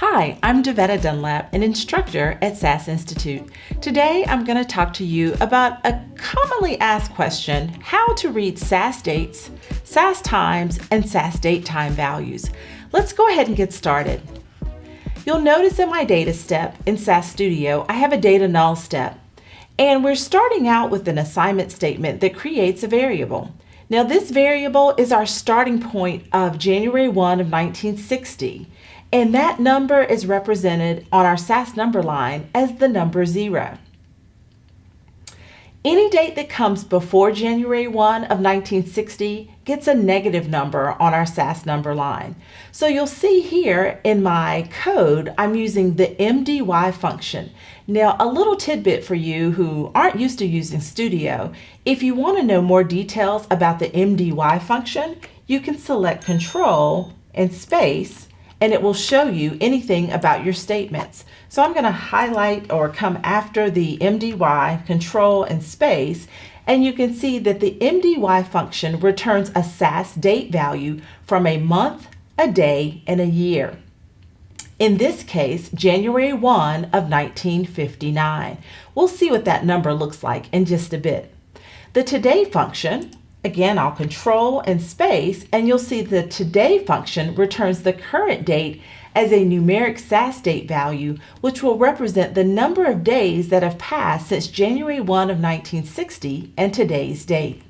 Hi, I'm Davetta Dunlap, an instructor at SAS Institute. Today, I'm going to talk to you about a commonly asked question: how to read SAS dates, SAS times, and SAS date time values. Let's go ahead and get started. You'll notice in my data step in SAS Studio, I have a data null step, and we're starting out with an assignment statement that creates a variable. Now, this variable is our starting point of January 1 of 1960. And that number is represented on our SAS number line as the number 0. Any date that comes before January 1 of 1960 gets a negative number on our SAS number line. So you'll see here in my code, I'm using the MDY function. Now, a little tidbit for you who aren't used to using Studio: if you want to know more details about the MDY function, you can select Control and Space, and it will show you anything about your statements. So I'm going to highlight or come after the MDY, Control, and Space, and you can see that the MDY function returns a SAS date value from a month, a day, and a year. In this case, January 1 of 1959. We'll see what that number looks like in just a bit. The today function, again, I'll Control and Space, and you'll see the today function returns the current date as a numeric SAS date value, which will represent the number of days that have passed since January 1 of 1960 and today's date.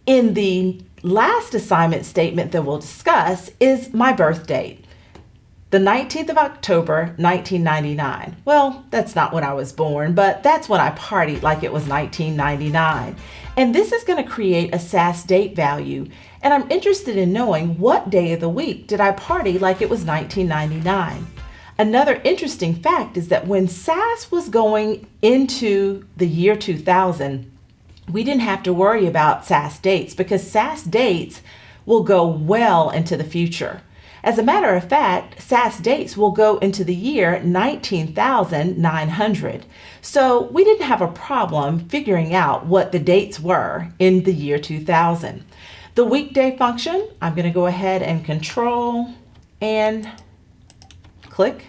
In the last assignment statement that we'll discuss is my birth date, the 19th of October, 1999. Well, that's not when I was born, but that's when I partied like it was 1999. And this is going to create a SAS date value. And I'm interested in knowing what day of the week did I party like it was 1999. Another interesting fact is that when SAS was going into the year 2000, we didn't have to worry about SAS dates because SAS dates will go well into the future. As a matter of fact, SAS dates will go into the year 19,900. So we didn't have a problem figuring out what the dates were in the year 2000. The weekday function, I'm going to go ahead and Control and click.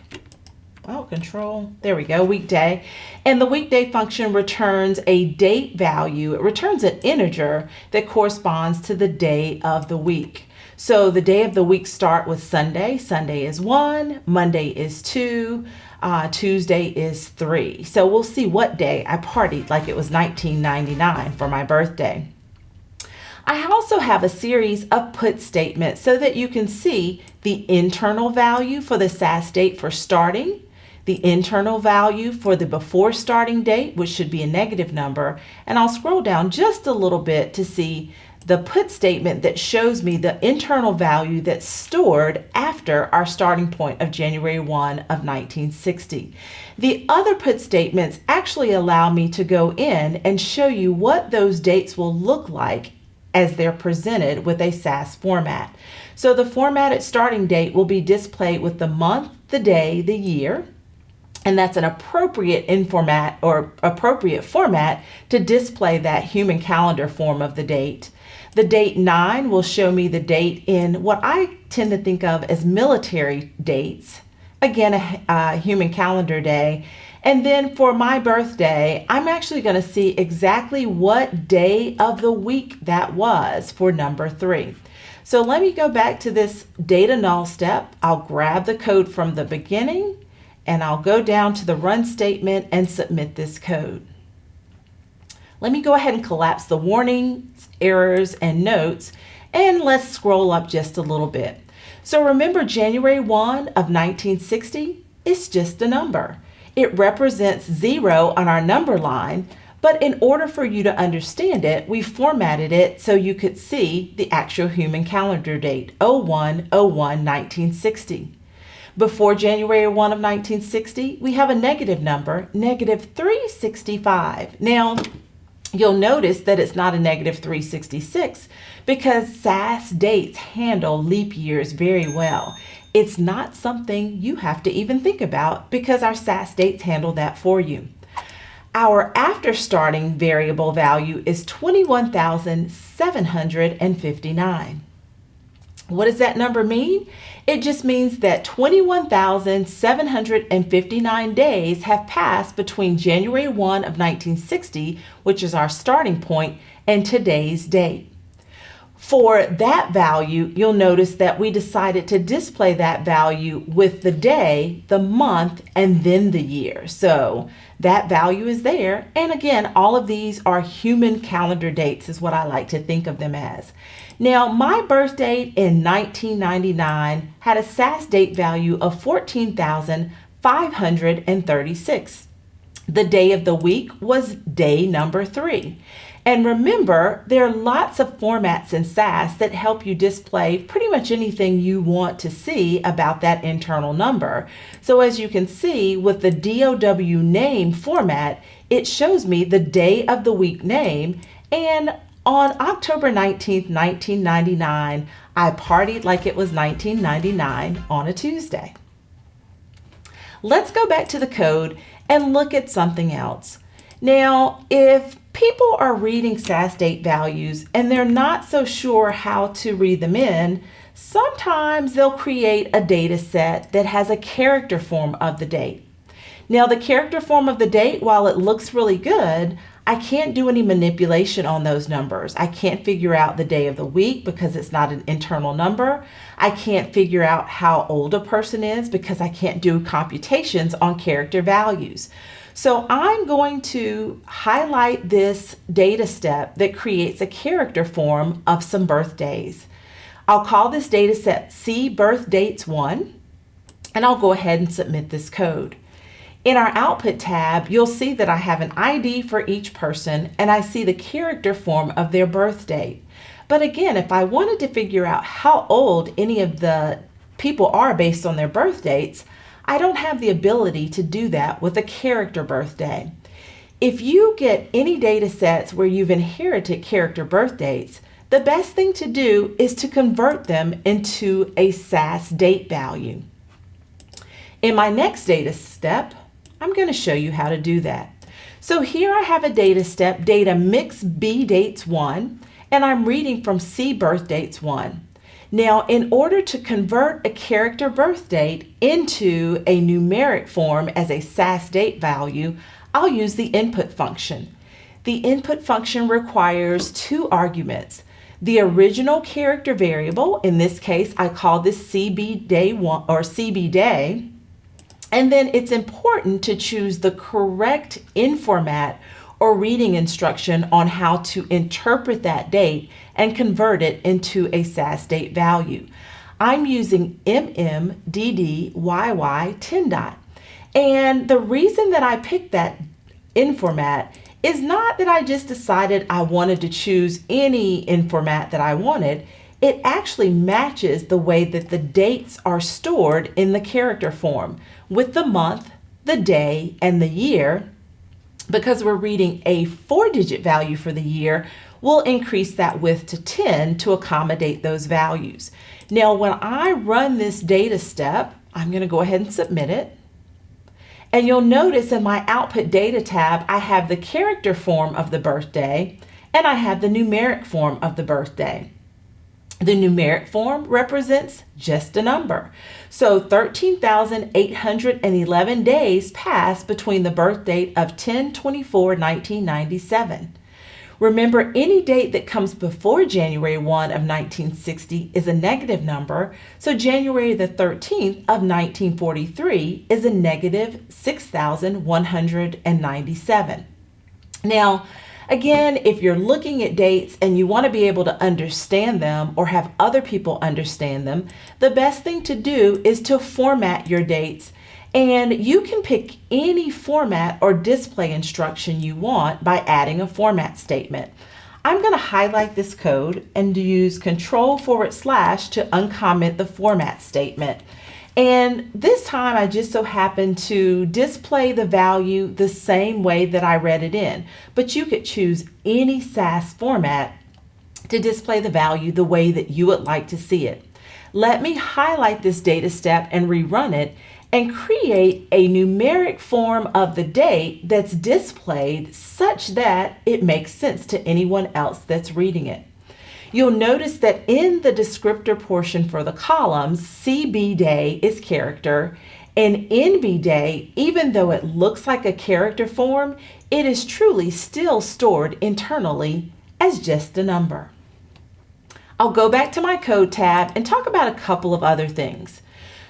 Oh, Control, there we go, weekday. And the weekday function returns a date value. It returns an integer that corresponds to the day of the week. So the day of the week start with Sunday. Sunday is 1, Monday is 2, Tuesday is 3. So we'll see what day I partied like it was 1999 for my birthday. I also have a series of put statements so that you can see the internal value for the SAS date for starting, the internal value for the before starting date, which should be a negative number, and I'll scroll down just a little bit to see the put statement that shows me the internal value that's stored after our starting point of January 1 of 1960. The other put statements actually allow me to go in and show you what those dates will look like as they're presented with a SAS format. So the formatted starting date will be displayed with the month, the day, the year, and that's an appropriate format to display that human calendar form of the date. The date 9 will show me the date in what I tend to think of as military dates. Again, a human calendar day. And then for my birthday, I'm actually going to see exactly what day of the week that was for number 3. So let me go back to this data null step. I'll grab the code from the beginning and I'll go down to the run statement and submit this code. Let me go ahead and collapse the warnings, errors, and notes, and let's scroll up just a little bit. So remember, January 1 of 1960 is just a number. It represents 0 on our number line, but in order for you to understand it, we formatted it so you could see the actual human calendar date, 01/01/1960. Before January 1 of 1960, we have a negative number, -365. Now, you'll notice that it's not a -366 because SAS dates handle leap years very well. It's not something you have to even think about because our SAS dates handle that for you. Our after starting variable value is 21,759. What does that number mean? It just means that 21,759 days have passed between January 1 of 1960, which is our starting point, and today's date. For that value, you'll notice that we decided to display that value with the day, the month, and then the year. So that value is there. And again, all of these are human calendar dates is what I like to think of them as. Now, my birth date in 1999 had a SAS date value of 14,536. The day of the week was day number 3. And remember, there are lots of formats in SAS that help you display pretty much anything you want to see about that internal number. So as you can see with the DOW name format, it shows me the day of the week name. And on October 19th, 1999, I partied like it was 1999 on a Tuesday. Let's go back to the code and look at something else. Now, if people are reading SAS date values and they're not so sure how to read them in, sometimes they'll create a data set that has a character form of the date. Now, the character form of the date, while it looks really good, I can't do any manipulation on those numbers. I can't figure out the day of the week because it's not an internal number. I can't figure out how old a person is because I can't do computations on character values. So I'm going to highlight this data step that creates a character form of some birthdays. I'll call this data set C Birth Dates 1, and I'll go ahead and submit this code. In our Output tab, you'll see that I have an ID for each person, and I see the character form of their birth date. But again, if I wanted to figure out how old any of the people are based on their birth dates, I don't have the ability to do that with a character birthday. If you get any data sets where you've inherited character birth dates, the best thing to do is to convert them into a SAS date value. In my next data step, I'm going to show you how to do that. So here I have a data step, data mix B dates 1, and I'm reading from C birth dates 1. Now, in order to convert a character birth date into a numeric form as a SAS date value, I'll use the input function. The input function requires 2 arguments. The original character variable, in this case, I call this CB day 1 or CB day. And then it's important to choose the correct informat or reading instruction on how to interpret that date and convert it into a SAS date value. I'm using MMDDYY10. And the reason that I picked that informat is not that I just decided I wanted to choose any informat that I wanted. It actually matches the way that the dates are stored in the character form with the month, the day, and the year. Because we're reading a 4-digit value for the year, we'll increase that width to 10 to accommodate those values. Now, when I run this data step, I'm going to go ahead and submit it. And you'll notice in my Output Data tab, I have the character form of the birthday and I have the numeric form of the birthday. The numeric form represents just a number. So 13,811 days passed between the birth date of 10/24/1997. Remember, any date that comes before January 1 of 1960 is a negative number, so January the 13th of 1943 is a negative 6,197. Now, again, if you're looking at dates and you want to be able to understand them or have other people understand them, the best thing to do is to format your dates. And you can pick any format or display instruction you want by adding a format statement. I'm going to highlight this code and use Control// to uncomment the format statement. And this time I just so happen to display the value the same way that I read it in, but you could choose any SAS format to display the value the way that you would like to see it. Let me highlight this data step and rerun it and create a numeric form of the date that's displayed such that it makes sense to anyone else that's reading it. You'll notice that in the descriptor portion for the columns, CB day is character, and NB day, even though it looks like a character form, it is truly still stored internally as just a number. I'll go back to my code tab and talk about a couple of other things.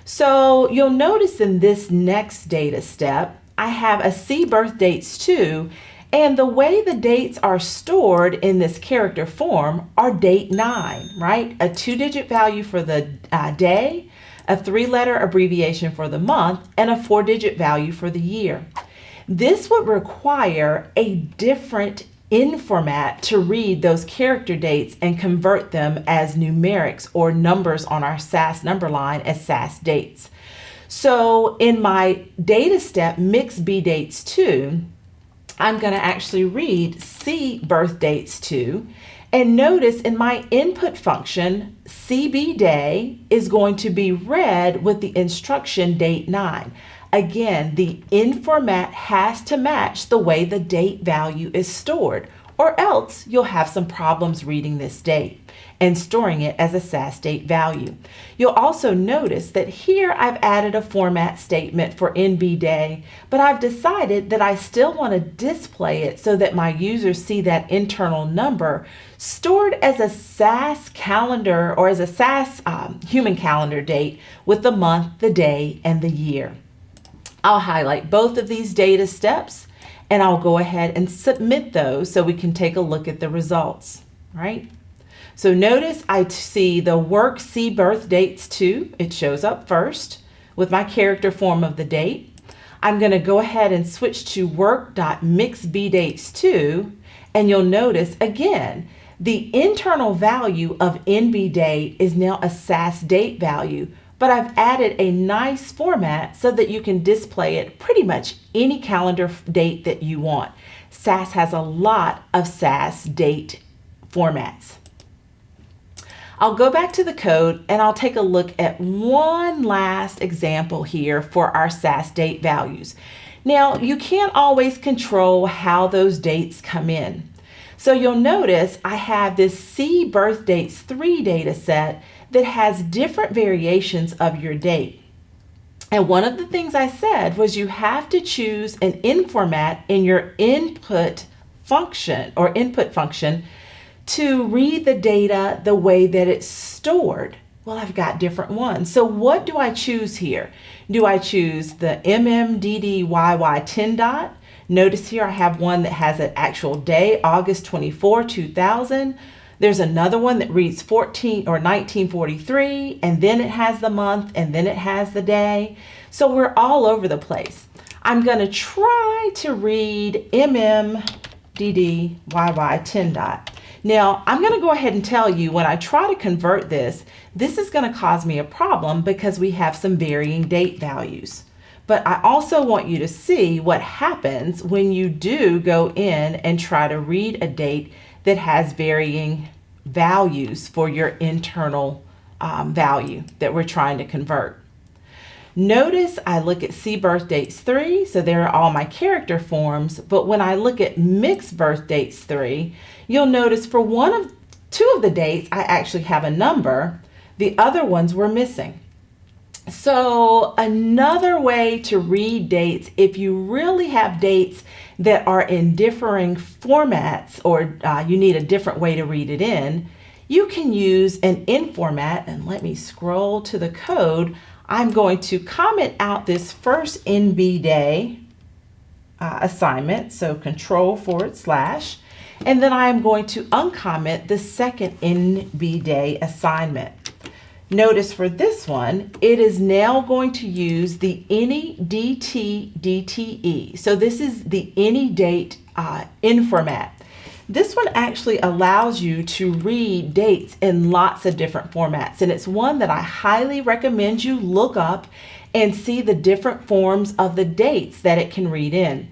So you'll notice in this next data step, I have a C birth dates too, and the way the dates are stored in this character form are date 9, right? A 2-digit value for the day, a 3-letter abbreviation for the month, and a 4-digit value for the year. This would require a different in format to read those character dates and convert them as numerics or numbers on our SAS number line as SAS dates. So in my data step, mix B dates 2, I'm going to actually read C birth dates 2, and notice in my input function, CB day is going to be read with the instruction date 9. Again, the in format has to match the way the date value is stored, or else you'll have some problems reading this date and storing it as a SAS date value. You'll also notice that here I've added a format statement for NB day, but I've decided that I still want to display it so that my users see that internal number stored as a SAS calendar or as a SAS human calendar date with the month, the day, and the year. I'll highlight both of these data steps and I'll go ahead and submit those so we can take a look at the results, right? So notice I see the work C birth dates 2. It shows up first with my character form of the date. I'm going to go ahead and switch to work.mixBdates2, and you'll notice again, the internal value of NB day is now a SAS date value, but I've added a nice format so that you can display it pretty much any calendar date that you want. SAS has a lot of SAS date formats. I'll go back to the code and I'll take a look at one last example here for our SAS date values. Now, you can't always control how those dates come in. So you'll notice I have this C birth dates 3 data set that has different variations of your date. And one of the things I said was you have to choose an in format in your input function to read the data the way that it's stored. Well, I've got different ones. So what do I choose here? Do I choose the MMDDYY 10 ? Notice here I have one that has an actual day, August 24, 2000. There's another one that reads 1943, and then it has the month, and then it has the day. So we're all over the place. I'm going to try to read MMDDYY 10 . Now, I'm going to go ahead and tell you when I try to convert this, this is going to cause me a problem because we have some varying date values. But I also want you to see what happens when you do go in and try to read a date that has varying values for your internal value that we're trying to convert. Notice I look at C birth dates 3, so there are all my character forms, but when I look at mixed birth dates 3, you'll notice for two of the dates I actually have a number, the other ones were missing. So another way to read dates, if you really have dates that are in differing formats or you need a different way to read it in, you can use an in format. And let me scroll to the code. I'm going to comment out this first NB day assignment, so control / and then I'm going to uncomment the second NB day assignment. Notice for this one, it is now going to use the any DT DTE. So this is the any date in format. This one actually allows you to read dates in lots of different formats, and it's one that I highly recommend you look up and see the different forms of the dates that it can read in.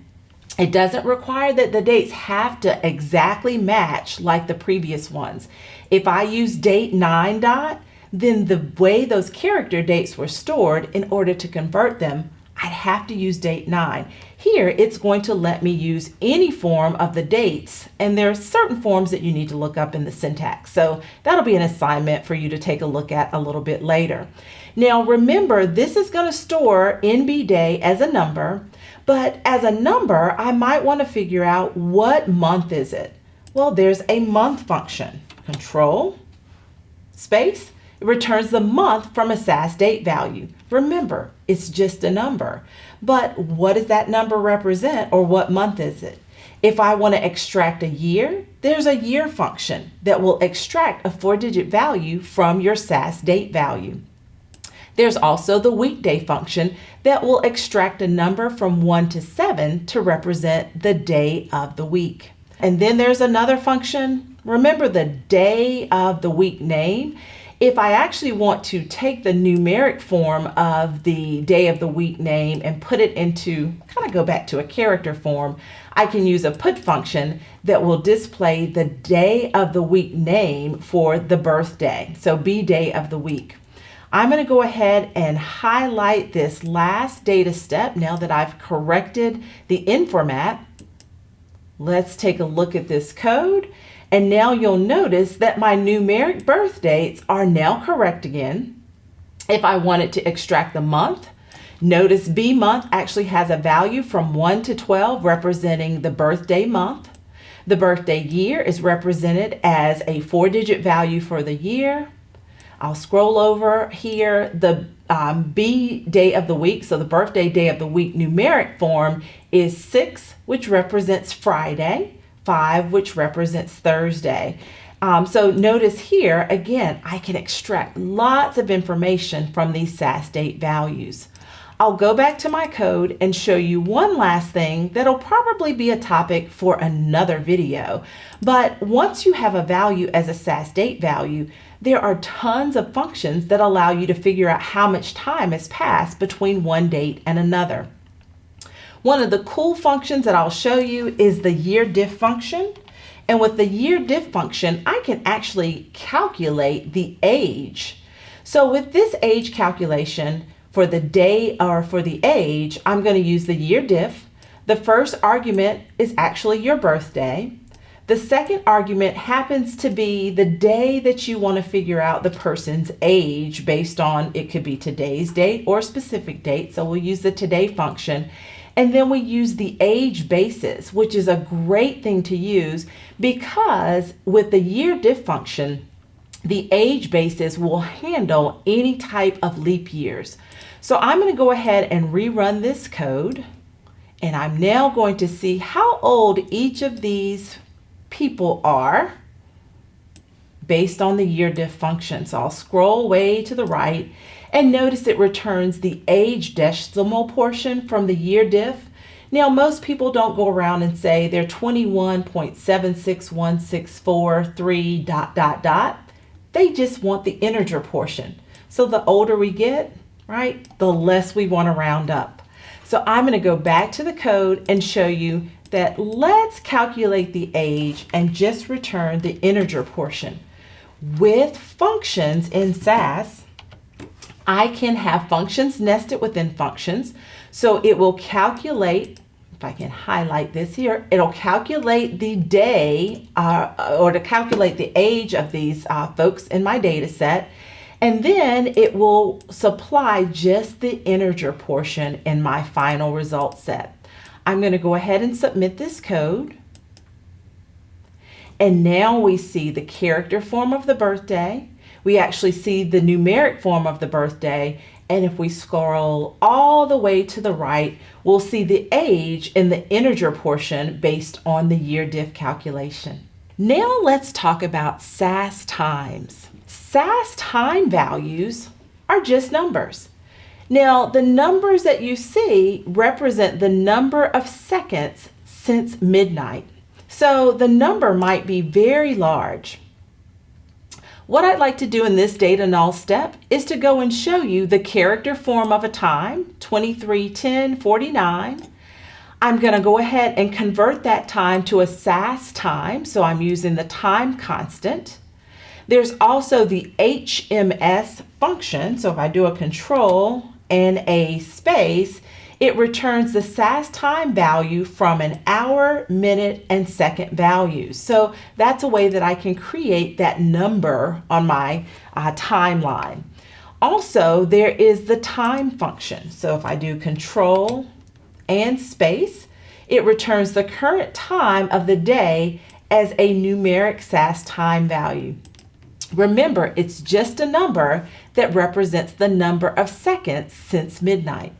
It doesn't require that the dates have to exactly match like the previous ones. If I use date 9 , then the way those character dates were stored, in order to convert them, I'd have to use date 9. Here, it's going to let me use any form of the dates, and there are certain forms that you need to look up in the syntax. So that'll be an assignment for you to take a look at a little bit later. Now, remember, this is going to store NB day as a number, but as a number, I might want to figure out what month is it. Well, there's a month function. Control, space, it returns the month from a SAS date value. Remember, it's just a number. But what does that number represent, or what month is it? If I want to extract a year, there's a year function that will extract a 4-digit value from your SAS date value. There's also the weekday function that will extract a number from 1 to 7 to represent the day of the week. And then there's another function. Remember the day of the week name? If I actually want to take the numeric form of the day of the week name and put it into, kind of go back to a character form, I can use a put function that will display the day of the week name for the birthday. So B day of the week. I'm going to go ahead and highlight this last data step now that I've corrected the in format. Let's take a look at this code. And now you'll notice that my numeric birth dates are now correct again. If I wanted to extract the month, notice B month actually has a value from 1 to 12 representing the birthday month. The birthday year is represented as a 4-digit value for the year. I'll scroll over here. The B day of the week, so the birthday day of the week numeric form is 6, which represents Friday. 5, which represents Thursday. So notice here, again, I can extract lots of information from these SAS date values. I'll go back to my code and show you one last thing that'll probably be a topic for another video. But once you have a value as a SAS date value, there are tons of functions that allow you to figure out how much time has passed between one date and another. One of the cool functions that I'll show you is the YRDIF function. And with the YRDIF function, I can actually calculate the age. So with this age calculation for the day or for the age, I'm going to use the YRDIF. The first argument is actually your birthday. The second argument happens to be the day that you want to figure out the person's age based on, it could be today's date or a specific date. So we'll use the today function. And then we use the age basis, which is a great thing to use because with the YRDIF function, the age basis will handle any type of leap years. So I'm going to go ahead and rerun this code. And I'm now going to see how old each of these people are based on the YRDIF function. So I'll scroll way to the right. And notice it returns the age decimal portion from the YRDIF. Now, most people don't go around and say they're 21.761643 ... They just want the integer portion. So the older we get, right, the less we want to round up. So I'm going to go back to the code and show you that let's calculate the age and just return the integer portion. With functions in SAS, I can have functions nested within functions. So it will calculate, if I can highlight this here, it'll calculate the day or to calculate the age of these folks in my data set. And then it will supply just the integer portion in my final result set. I'm going to go ahead and submit this code. And now we see the character form of the birthday. We actually see the numeric form of the birthday. And if we scroll all the way to the right, we'll see the age in the integer portion based on the YRDIF calculation. Now let's talk about SAS times. SAS time values are just numbers. Now the numbers that you see represent the number of seconds since midnight. So the number might be very large. What I'd like to do in this data null step is to go and show you the character form of a time, 23:10:49. I'm going to go ahead and convert that time to a SAS time, so I'm using the time constant. There's also the HMS function, so if I do a control and a space, It returns the SAS time value from an hour, minute, and second values. So that's a way that I can create that number on my timeline. Also, there is the time function. So if I do control and space, it returns the current time of the day as a numeric SAS time value. Remember, it's just a number that represents the number of seconds since midnight.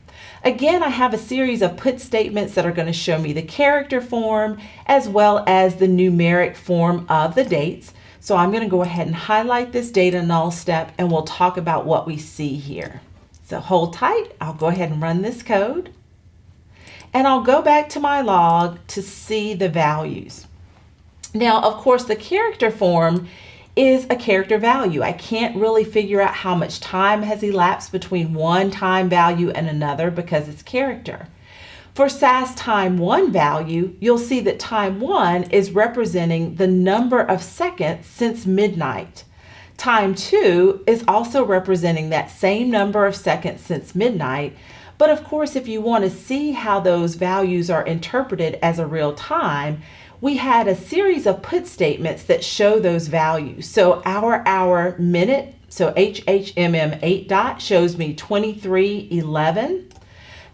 Again, I have a series of put statements that are going to show me the character form as well as the numeric form of the dates. So I'm going to go ahead and highlight this data null step and we'll talk about what we see here. So hold tight. I'll go ahead and run this code. And I'll go back to my log to see the values. Now, of course, the character form is a character value. I can't really figure out how much time has elapsed between one time value and another because it's character. For SAS time 1 value, you'll see that time 1 is representing the number of seconds since midnight. Time 2 is also representing that same number of seconds since midnight. But of course, if you want to see how those values are interpreted as a real time, we had a series of put statements that show those values. So hour, minute, so HHMM 8 dot shows me 23:11.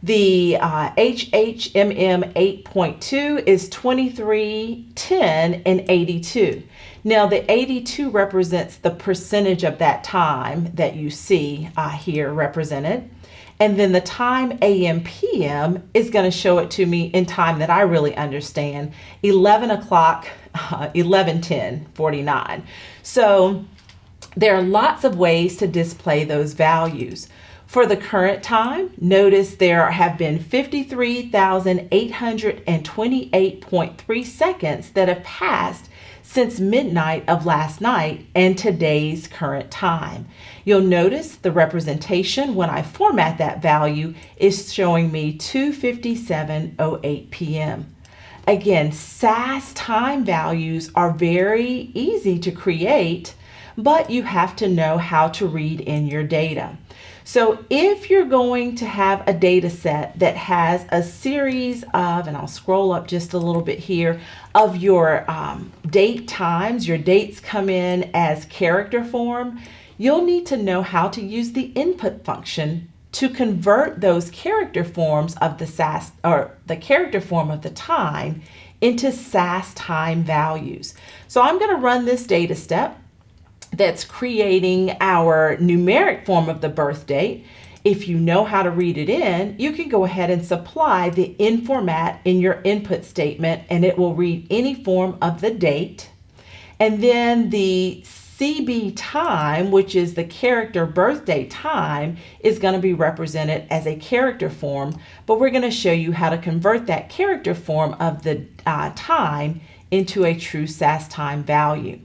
The HHMM 8.2 is 23:10 and 82. Now the 82 represents the percentage of that time that you see here represented. And then the time AM PM is going to show it to me in time that I really understand, 11 o'clock, 11:10:49. So there are lots of ways to display those values. For the current time, notice there have been 53,828.3 seconds that have passed since midnight of last night and today's current time. You'll notice the representation when I format that value is showing me 2:57:08 p.m. Again, SAS time values are very easy to create, but you have to know how to read in your data. So if you're going to have a data set that has a series of, and I'll scroll up just a little bit here, of your date times, your dates come in as character form, you'll need to know how to use the input function to convert those character forms of the SAS, or the character form of the time, into SAS time values. So I'm going to run this data step that's creating our numeric form of the birth date. If you know how to read it in, you can go ahead and supply the in format in your input statement and it will read any form of the date. And then the CB time, which is the character birthday time, is going to be represented as a character form, but we're going to show you how to convert that character form of the time into a true SAS time value.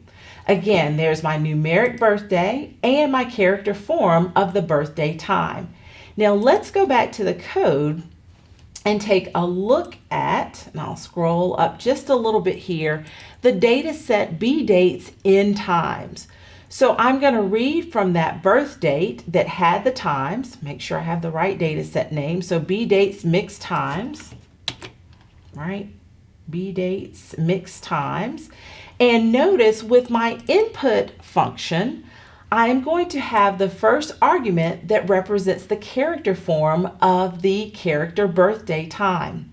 Again, there's my numeric birthday and my character form of the birthday time. Now let's go back to the code and take a look at, and I'll scroll up just a little bit here, the data set B dates in times. So I'm going to read from that birth date that had the times, make sure I have the right data set name. So B dates mixed times, right? B dates mixed times. And notice with my input function, I am going to have the first argument that represents the character form of the character birthday time.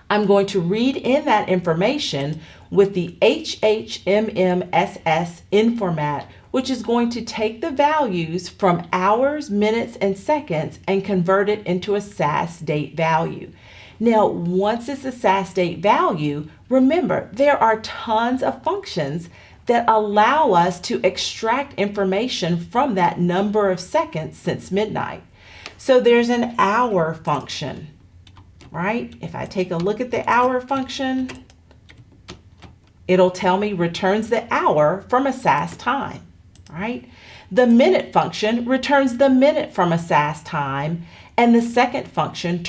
I'm going to read in that information with the HHMMSS in format, which is going to take the values from hours, minutes, and seconds and convert it into a SAS date value. Now, once it's a SAS date value, remember, there are tons of functions that allow us to extract information from that number of seconds since midnight. So there's an hour function, right? If I take a look at the hour function, it'll tell me returns the hour from a SAS time, right? The minute function returns the minute from a SAS time, and the second function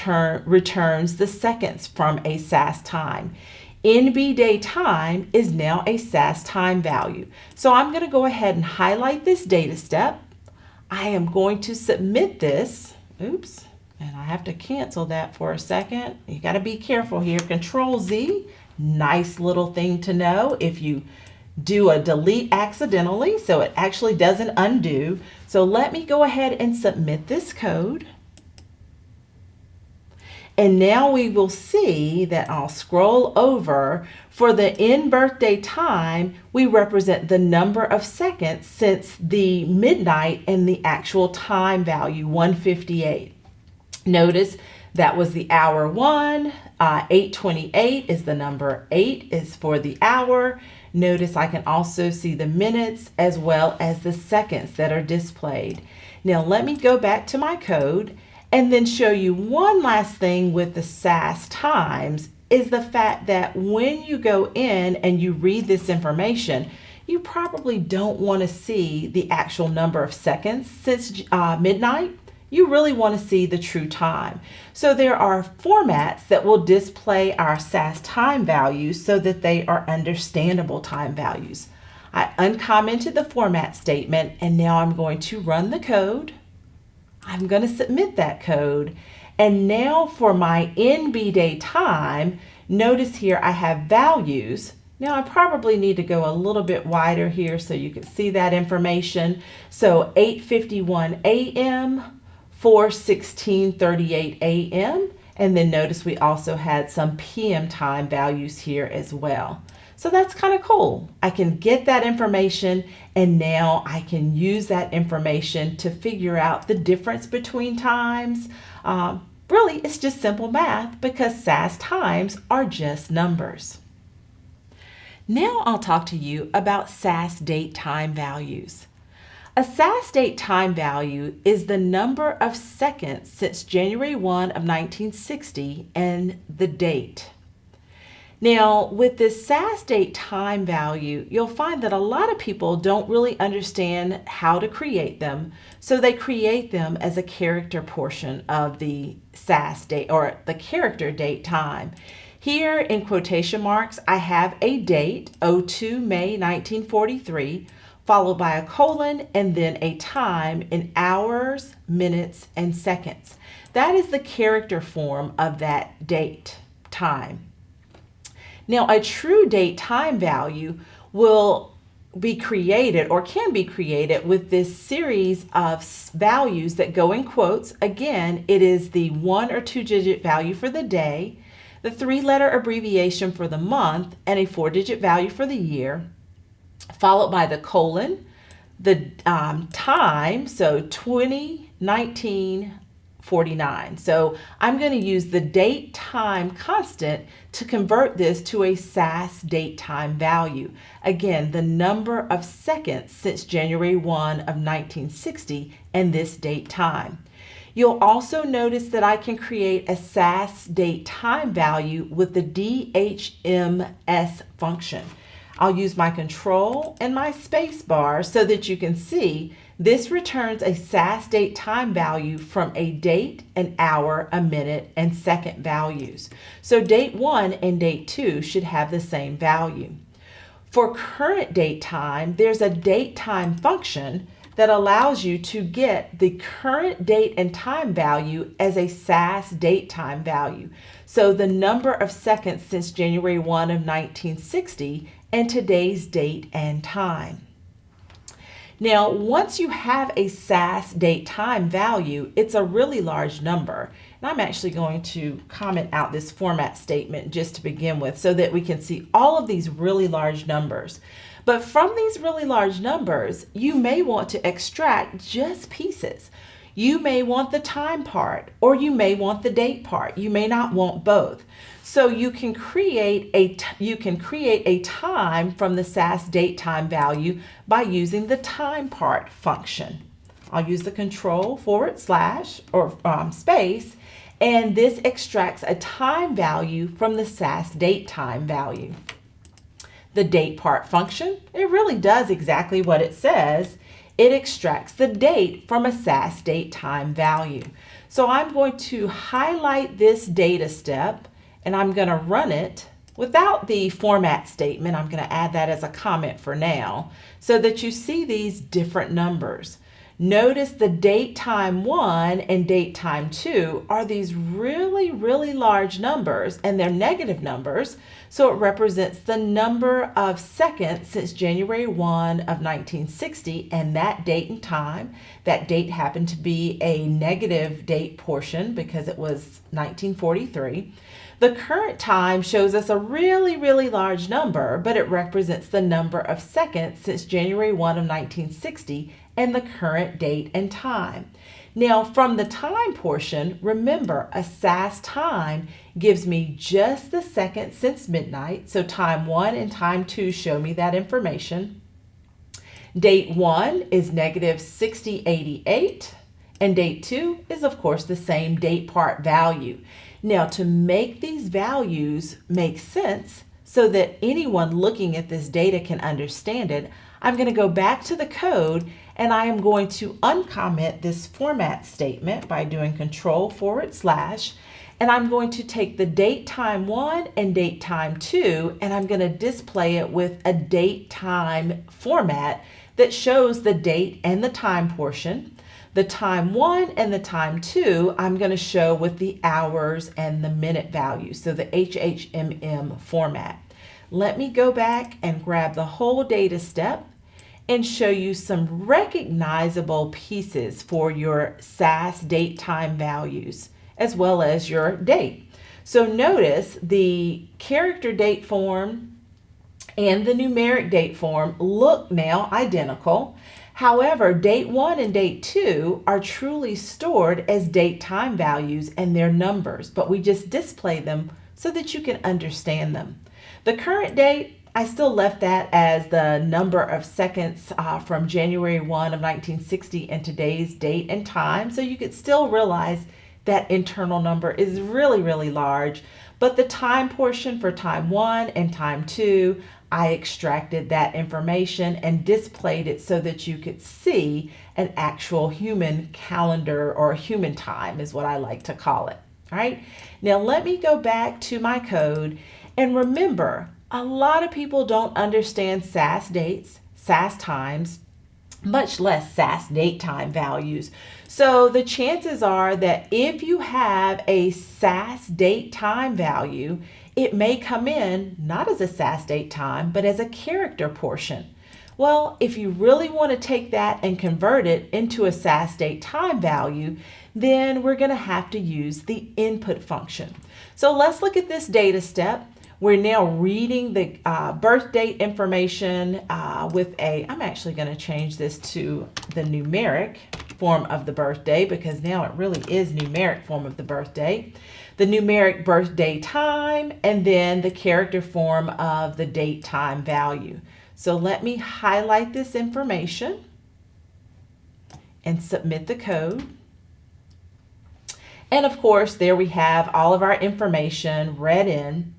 returns the seconds from a SAS time. NB day time is now a SAS time value. So I'm going to go ahead and highlight this data step. I am going to submit this. Oops, And I have to cancel that for a second. You got to be careful here. Control Z, nice little thing to know if you do a delete accidentally, so it actually doesn't undo. So let me go ahead and submit this code. And now we will see that I'll scroll over. For the end birthday time, we represent the number of seconds since the midnight and the actual time value, 1:58. Notice that was the hour 1, 8:28 is the number, 8 is for the hour. Notice I can also see the minutes as well as the seconds that are displayed. Now let me go back to my code and then show you one last thing with the SAS Times is the fact that when you go in and you read this information, you probably don't want to see the actual number of seconds since midnight. You really want to see the true time. So there are formats that will display our SAS time values so that they are understandable time values. I uncommented the format statement and now I'm going to run the code. I'm going to submit that code. And now for my NB day time, notice here I have values. Now I probably need to go a little bit wider here so you can see that information. So 8:51 a.m., 4:16:38 a.m. And then notice we also had some PM time values here as well. So that's kind of cool. I can get that information and now I can use that information to figure out the difference between times. Really, it's just simple math because SAS times are just numbers. Now I'll talk to you about SAS date time values. A SAS date time value is the number of seconds since January 1 of 1960 and the date. Now, with this SAS date time value, you'll find that a lot of people don't really understand how to create them, so they create them as a character portion of the SAS date or the character date time. Here in quotation marks, I have a date, 02 May 1943, followed by a colon and then a time in hours, minutes, and seconds. That is the character form of that date time. Now, a true date time value will be created or can be created with this series of values that go in quotes. Again, it is the 1 or 2 digit value for the day, the 3-letter abbreviation for the month, and a 4-digit value for the year, followed by the colon, the time, so 2019. 49. So I'm going to use the date time constant to convert this to a SAS date time value. Again, the number of seconds since January 1 of 1960 and this date time. You'll also notice that I can create a SAS date time value with the DHMS function. I'll use my control and my space bar so that you can see this returns a SAS date time value from a date, an hour, a minute, and second values. So date 1 and date 2 should have the same value. For current date time, there's a date time function that allows you to get the current date and time value as a SAS date time value. So the number of seconds since January 1 of 1960 and today's date and time. Now, once you have a SAS date time value, it's a really large number. And I'm actually going to comment out this format statement just to begin with so that we can see all of these really large numbers. But from these really large numbers, you may want to extract just pieces. You may want the time part or you may want the date part. You may not want both. So you can create a time from the SAS date time value by using the time part function. I'll use the control / or space, and this extracts a time value from the SAS date time value. The date part function, it really does exactly what it says. It extracts the date from a SAS date time value. So I'm going to highlight this data step and I'm going to run it without the format statement. I'm going to add that as a comment for now so that you see these different numbers. Notice the date time 1 and date time 2 are these really, really large numbers, and they're negative numbers, so it represents the number of seconds since January 1 of 1960, and that date and time. That date happened to be a negative date portion because it was 1943. The current time shows us a really, really large number, but it represents the number of seconds since January 1 of 1960 and the current date and time. Now, from the time portion, remember a SAS time gives me just the seconds since midnight, so time 1 and time 2 show me that information. Date 1 is negative 6088, and date 2 is, of course, the same date part value. Now, to make these values make sense so that anyone looking at this data can understand it, I'm going to go back to the code and I am going to uncomment this format statement by doing Control/, and I'm going to take the date time 1 and date time 2 and I'm going to display it with a date time format that shows the date and the time portion. The time 1 and the time 2 I'm going to show with the hours and the minute value, so the HHMM format. Let me go back and grab the whole data step and show you some recognizable pieces for your SAS date time values as well as your date. So notice the character date form and the numeric date form look now identical. However, date 1 and date 2 are truly stored as date time values and their numbers, but we just display them so that you can understand them. The current date, I still left that as the number of seconds from January 1 of 1960 and today's date and time, so you could still realize that internal number is really, really large. But the time portion for time 1 and time 2, I extracted that information and displayed it so that you could see an actual human calendar, or human time is what I like to call it. All right, now let me go back to my code, and remember, a lot of people don't understand SAS dates, SAS times, much less SAS date time values. So the chances are that if you have a SAS date time value, it may come in not as a SAS date time, but as a character portion. Well, if you really want to take that and convert it into a SAS date time value, then we're going to have to use the input function. So let's look at this data step. We're now reading the birth date information I'm actually going to change this to the numeric form of the birthday, because now it really is numeric form of the birthday. The numeric birthday time, and then the character form of the date time value. So let me highlight this information and submit the code. And of course, there we have all of our information read in.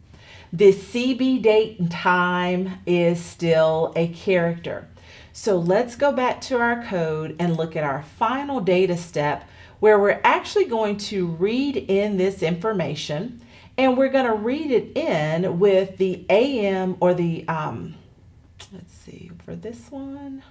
The CB date and time is still a character. So let's go back to our code and look at our final data step, where we're actually going to read in this information, and we're going to read it in with the AM, or the, let's see, for this one,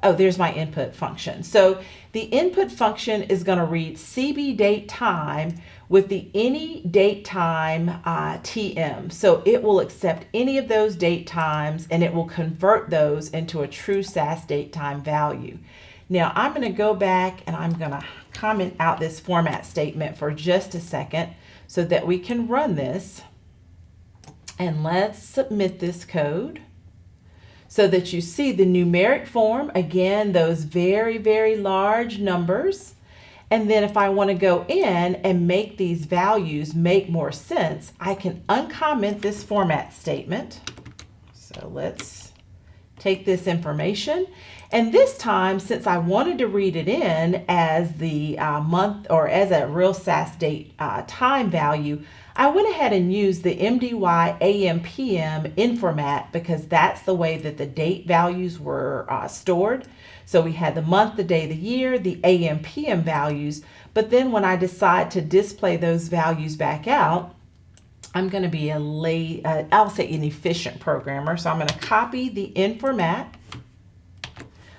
oh, there's my input function. So the input function is going to read CB date time with the any date time TM. So it will accept any of those date times and it will convert those into a true SAS date time value. Now I'm going to go back and I'm going to comment out this format statement for just a second so that we can run this. And let's submit this code so that you see the numeric form, again, those very, very large numbers. And then if I want to go in and make these values make more sense, I can uncomment this format statement. So let's take this information. And this time, since I wanted to read it in as the month, or as a real SAS date time value, I went ahead and used the MDY AM PM in format, because that's the way that the date values were stored. So we had the month, the day, the year, the AM PM values. But then when I decide to display those values back out, I'm going to be I'll say an efficient programmer. So I'm going to copy the in format.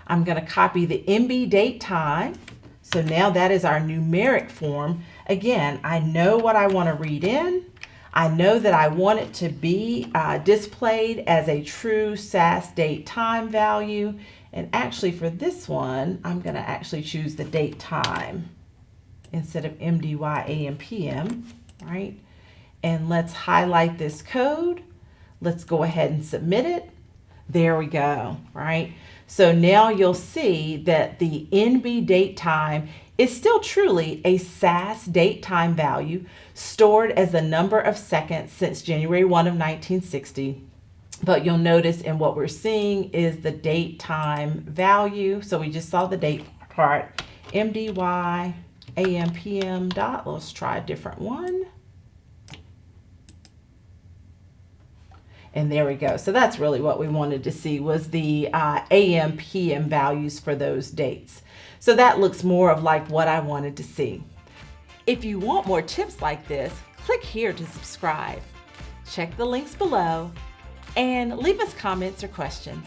I'm going to copy the MB date time. So now that is our numeric form. Again, I know what I want to read in. I know that I want it to be displayed as a true SAS date time value. And actually for this one, I'm going to actually choose the date time instead of MDY AM PM, right? And let's highlight this code. Let's go ahead and submit it. There we go, right? So now you'll see that the NB date time is still truly a SAS date time value stored as the number of seconds since January 1 of 1960. But you'll notice in what we're seeing is the date time value. So we just saw the date part, MDY AM PM dot. Let's try a different one. And there we go. So that's really what we wanted to see, was the AM PM values for those dates. So that looks more of like what I wanted to see. If you want more tips like this, click here to subscribe. Check the links below and leave us comments or questions.